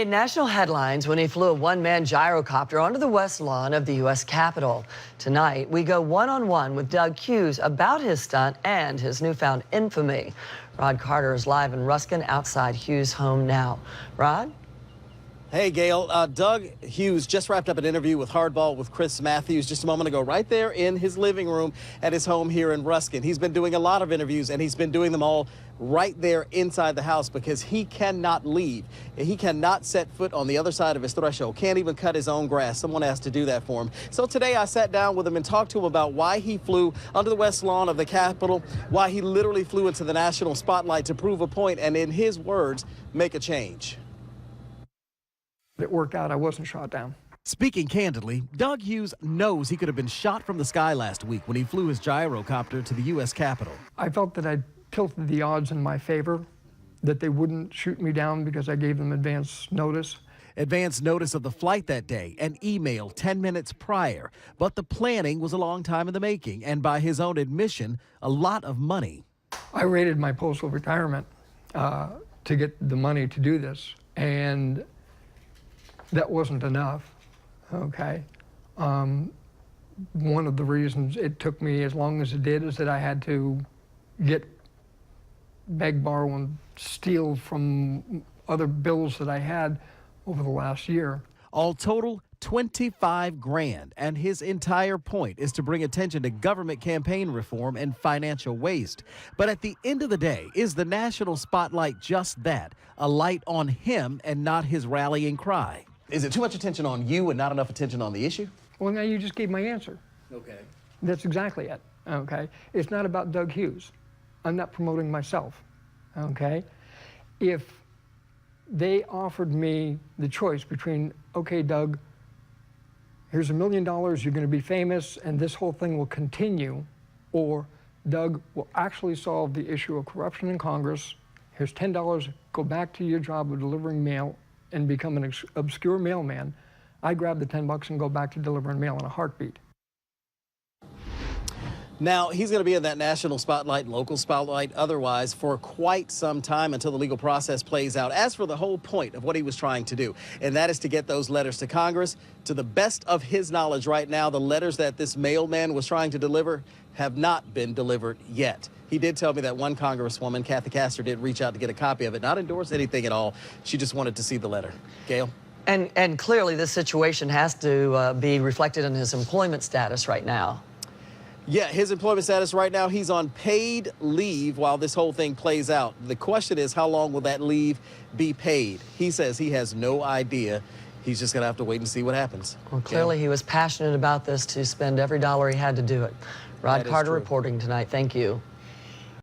made national headlines when he flew a one-man gyrocopter onto the west lawn of the U.S. Capitol. Tonight, we go one-on-one with Doug Hughes about his stunt and his newfound infamy. Rod Carter is live in Ruskin outside Hughes' home now. Rod? Hey, Gail. Doug Hughes just wrapped up an interview with Hardball with Chris Matthews just a moment ago, right there in his living room at his home here in Ruskin. He's been doing a lot of interviews, and he's been doing them all right there inside the house because he cannot leave. He cannot set foot on the other side of his threshold, can't even cut his own grass. Someone has to do that for him. So today I sat down with him and talked to him about why he flew under the west lawn of the Capitol, why he literally flew into the national spotlight to prove a point and, in his words, make a change. It worked out. I wasn't shot down. Speaking candidly, Doug Hughes knows he could have been shot from the sky last week when he flew his gyrocopter to the U.S. Capitol. I felt that I tilted the odds in my favor, that they wouldn't shoot me down because I gave them advance notice. Advance notice of the flight that day, an email 10 minutes prior. But the planning was a long time in the making, and by his own admission, a lot of money. I raided my postal retirement to get the money to do this, and that wasn't enough, okay? One of the reasons it took me as long as it did is that I had to beg, borrow, and steal from other bills that I had over the last year. All total, 25 grand, and his entire point is to bring attention to government campaign reform and financial waste. But at the end of the day, is the national spotlight just that, a light on him and not his rallying cry? Is it too much attention on you and not enough attention on the issue? Well, now you just gave my answer. Okay. That's exactly it, okay? It's not about Doug Hughes. I'm not promoting myself, okay? If they offered me the choice between, okay, Doug, here's $1 million, you're gonna be famous, and this whole thing will continue, or Doug will actually solve the issue of corruption in Congress, here's $10, go back to your job of delivering mail and become an obscure mailman, I grab the $10 and go back to delivering mail in a heartbeat. Now, he's going to be in that national spotlight, local spotlight, otherwise for quite some time until the legal process plays out. As for the whole point of what he was trying to do, and that is to get those letters to Congress, to the best of his knowledge right now, the letters that this mailman was trying to deliver have not been delivered yet. He did tell me that one congresswoman, Kathy Castor, did reach out to get a copy of it, not endorse anything at all. She just wanted to see the letter. Gail? And clearly this situation has to be reflected in his employment status right now. Yeah, his employment status right now, he's on paid leave while this whole thing plays out. The question is, how long will that leave be paid? He says he has no idea. He's just going to have to wait and see what happens. Well, clearly he was passionate about this to spend every dollar he had to do it. Rod Carter reporting tonight. Thank you.